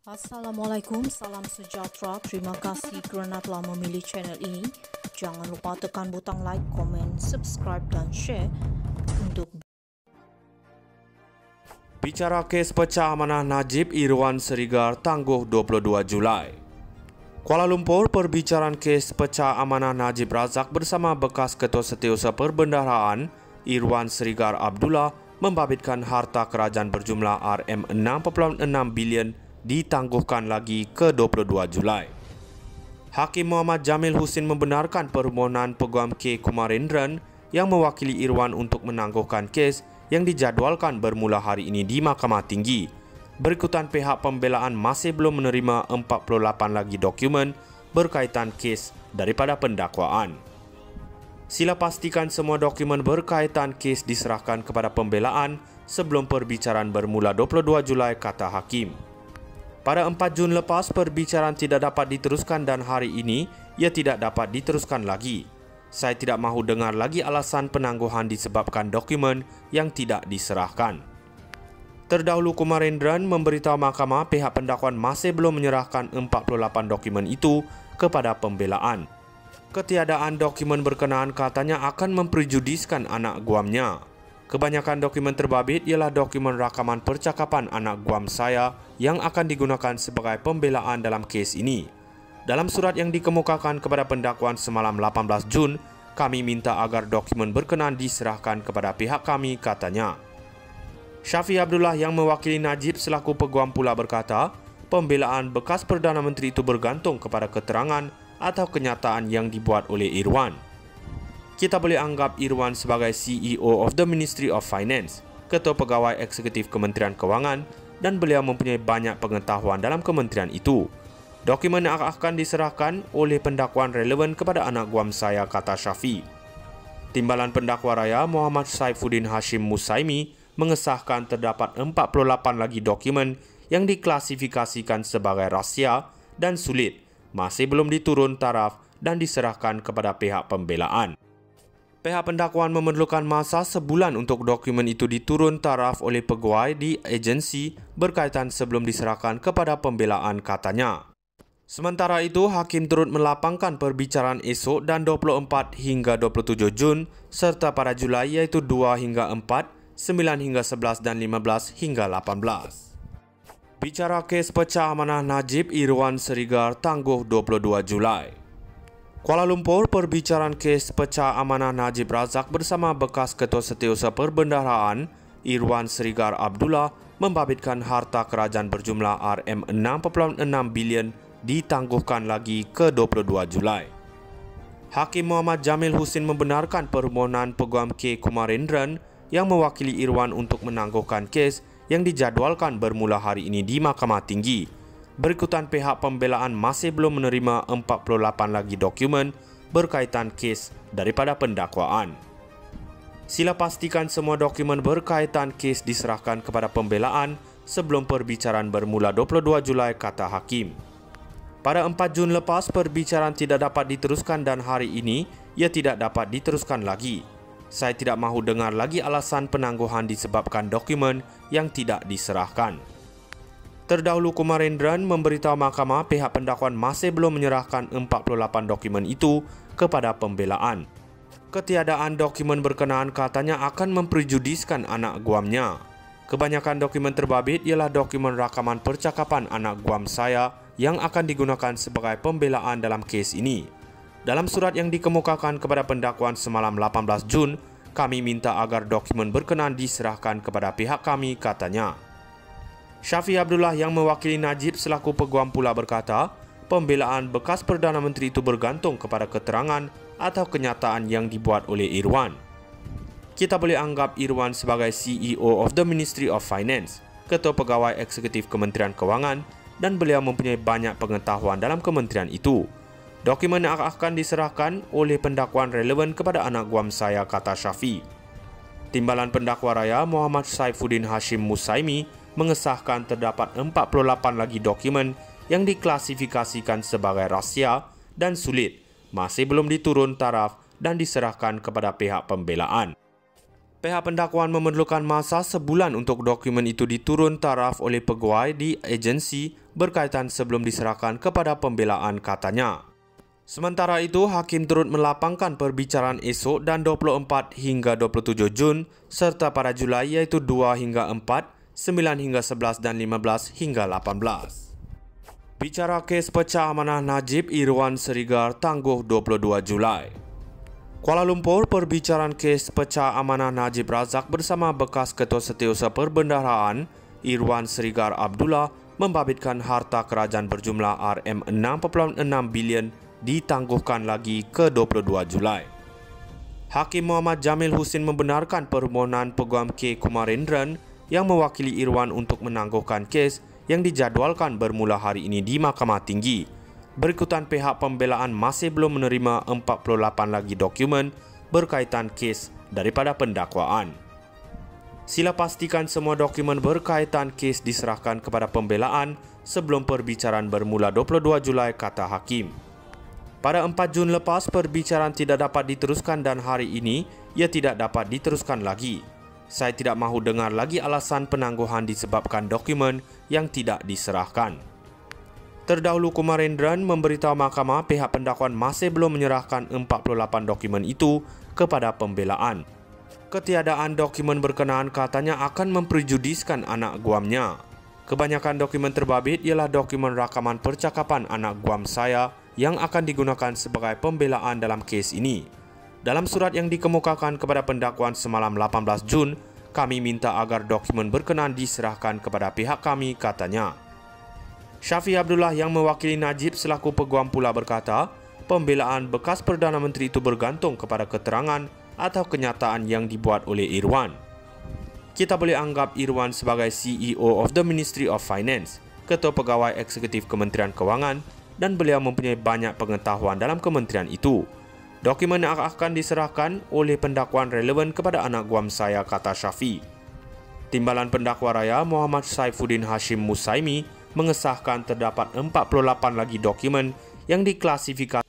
Assalamualaikum, salam sejahtera. Terima kasih kerana telah memilih channel ini. Jangan lupa tekan butang like, komen, subscribe dan share untuk Bicara kes pecah amanah Najib, Irwan Serigar tangguh 22 Julai. Kuala Lumpur, perbicaraan kes pecah amanah Najib Razak bersama bekas Ketua Setiausaha Perbendaharaan Irwan Serigar Abdullah membabitkan harta kerajaan berjumlah RM6.6 bilion ditangguhkan lagi ke 22 Julai. Hakim Muhammad Jamil Husin membenarkan permohonan Peguam K. Kumarendran yang mewakili Irwan untuk menangguhkan kes yang dijadualkan bermula hari ini di Mahkamah Tinggi. Berikutan pihak pembelaan masih belum menerima 48 lagi dokumen berkaitan kes daripada pendakwaan. Sila pastikan semua dokumen berkaitan kes diserahkan kepada pembelaan sebelum perbicaraan bermula 22 Julai, kata Hakim. Pada 4 Jun lepas, perbicaraan tidak dapat diteruskan dan hari ini ia tidak dapat diteruskan lagi. Saya tidak mahu dengar lagi alasan penangguhan disebabkan dokumen yang tidak diserahkan. Terdahulu Kumarendran memberitahu mahkamah pihak pendakwaan masih belum menyerahkan 48 dokumen itu kepada pembelaan. Ketiadaan dokumen berkenaan katanya akan memprejudiskan anak guamnya. Kebanyakan dokumen terbabit ialah dokumen rakaman percakapan anak guam saya yang akan digunakan sebagai pembelaan dalam kes ini. Dalam surat yang dikemukakan kepada pendakwaan semalam 18 Jun, kami minta agar dokumen berkenaan diserahkan kepada pihak kami, katanya. Syafi Abdullah yang mewakili Najib selaku peguam pula berkata, pembelaan bekas Perdana Menteri itu bergantung kepada keterangan atau kenyataan yang dibuat oleh Irwan. Kita boleh anggap Irwan sebagai CEO of the Ministry of Finance, Ketua Pegawai Eksekutif Kementerian Kewangan, dan beliau mempunyai banyak pengetahuan dalam kementerian itu. Dokumen yang akan diserahkan oleh pendakwaan relevan kepada anak guam saya, kata Syafi. Timbalan Pendakwa Raya Muhammad Saifuddin Hashim Musaimi mengesahkan terdapat 48 lagi dokumen yang diklasifikasikan sebagai rahsia dan sulit, masih belum diturun taraf dan diserahkan kepada pihak pembelaan. Pihak pendakwaan memerlukan masa sebulan untuk dokumen itu diturun taraf oleh pegawai di agensi berkaitan sebelum diserahkan kepada pembelaan, katanya. Sementara itu, Hakim turut melapangkan perbicaraan esok dan 24 hingga 27 Jun serta pada Julai iaitu 2 hingga 4, 9 hingga 11 dan 15 hingga 18. Bicara kes pecah amanah Najib, Irwan Serigar tangguh 22 Julai. Kuala Lumpur, perbicaraan kes pecah amanah Najib Razak bersama bekas Ketua Setiausaha Perbendaharaan Irwan Serigar Abdullah membabitkan harta kerajaan berjumlah RM6.6 bilion ditangguhkan lagi ke 22 Julai. Hakim Muhammad Jamil Husin membenarkan permohonan Peguam K. Kumarendran yang mewakili Irwan untuk menangguhkan kes yang dijadualkan bermula hari ini di Mahkamah Tinggi. Berikutan pihak pembelaan masih belum menerima 48 lagi dokumen berkaitan kes daripada pendakwaan. Sila pastikan semua dokumen berkaitan kes diserahkan kepada pembelaan sebelum perbicaraan bermula 22 Julai, kata Hakim. Pada 4 Jun lepas, perbicaraan tidak dapat diteruskan dan hari ini ia tidak dapat diteruskan lagi. Saya tidak mahu dengar lagi alasan penangguhan disebabkan dokumen yang tidak diserahkan. Terdahulu Kumarendran memberitahu mahkamah pihak pendakwaan masih belum menyerahkan 48 dokumen itu kepada pembelaan. Ketiadaan dokumen berkenaan katanya akan memprejudiskan anak guamnya. Kebanyakan dokumen terbabit ialah dokumen rakaman percakapan anak guam saya yang akan digunakan sebagai pembelaan dalam kes ini. Dalam surat yang dikemukakan kepada pendakwaan semalam 18 Jun, kami minta agar dokumen berkenaan diserahkan kepada pihak kami, katanya. Syafi Abdullah yang mewakili Najib selaku peguam pula berkata, pembelaan bekas Perdana Menteri itu bergantung kepada keterangan atau kenyataan yang dibuat oleh Irwan. Kita boleh anggap Irwan sebagai CEO of the Ministry of Finance, Ketua Pegawai Eksekutif Kementerian Kewangan, dan beliau mempunyai banyak pengetahuan dalam kementerian itu. Dokumen yang akan diserahkan oleh pendakwaan relevan kepada anak guam saya, kata Syafi. Timbalan Pendakwa Raya Muhammad Saifuddin Hashim Musaimi mengesahkan terdapat 48 lagi dokumen yang diklasifikasikan sebagai rahsia dan sulit, masih belum diturun taraf dan diserahkan kepada pihak pembelaan. Pihak pendakwaan memerlukan masa sebulan untuk dokumen itu diturun taraf oleh pegawai di agensi berkaitan sebelum diserahkan kepada pembelaan, katanya. Sementara itu, Hakim turut melapangkan perbicaraan esok dan 24 hingga 27 Jun serta pada Julai iaitu 2 hingga 4, 9 hingga 11 dan 15 hingga 18. Bicara kes pecah amanah Najib Irwan Serigar tangguh 22 Julai. Kuala Lumpur, perbicaraan kes pecah amanah Najib Razak bersama bekas Ketua Setiausaha Perbendaharaan Irwan Serigar Abdullah membabitkan harta kerajaan berjumlah RM6.6 bilion ditangguhkan lagi ke 22 Julai. Hakim Muhammad Jamil Husin membenarkan permohonan Peguam K. Kumarendran yang mewakili Irwan untuk menangguhkan kes yang dijadualkan bermula hari ini di Mahkamah Tinggi. Berikutan pihak pembelaan masih belum menerima 48 lagi dokumen berkaitan kes daripada pendakwaan. Sila pastikan semua dokumen berkaitan kes diserahkan kepada pembelaan sebelum perbicaraan bermula 22 Julai, kata Hakim. Pada 4 Jun lepas, perbicaraan tidak dapat diteruskan dan hari ini ia tidak dapat diteruskan lagi. Saya tidak mahu dengar lagi alasan penangguhan disebabkan dokumen yang tidak diserahkan. Terdahulu Kumarendran memberitahu mahkamah pihak pendakwaan masih belum menyerahkan 48 dokumen itu kepada pembelaan. Ketiadaan dokumen berkenaan katanya akan memperjudiskan anak guamnya. Kebanyakan dokumen terbabit ialah dokumen rakaman percakapan anak guam saya yang akan digunakan sebagai pembelaan dalam kes ini. Dalam surat yang dikemukakan kepada pendakwaan semalam 18 Jun, kami minta agar dokumen berkenaan diserahkan kepada pihak kami, katanya. Syafi Abdullah yang mewakili Najib selaku peguam pula berkata, pembelaan bekas Perdana Menteri itu bergantung kepada keterangan atau kenyataan yang dibuat oleh Irwan. Kita boleh anggap Irwan sebagai CEO of the Ministry of Finance, Ketua Pegawai Eksekutif Kementerian Kewangan, dan beliau mempunyai banyak pengetahuan dalam kementerian itu. Dokumen yang akan diserahkan oleh pendakwaan relevan kepada anak guam saya, kata Syafi. Timbalan Pendakwa Raya Muhammad Saifuddin Hashim Musaimi mengesahkan terdapat 48 lagi dokumen yang diklasifikasi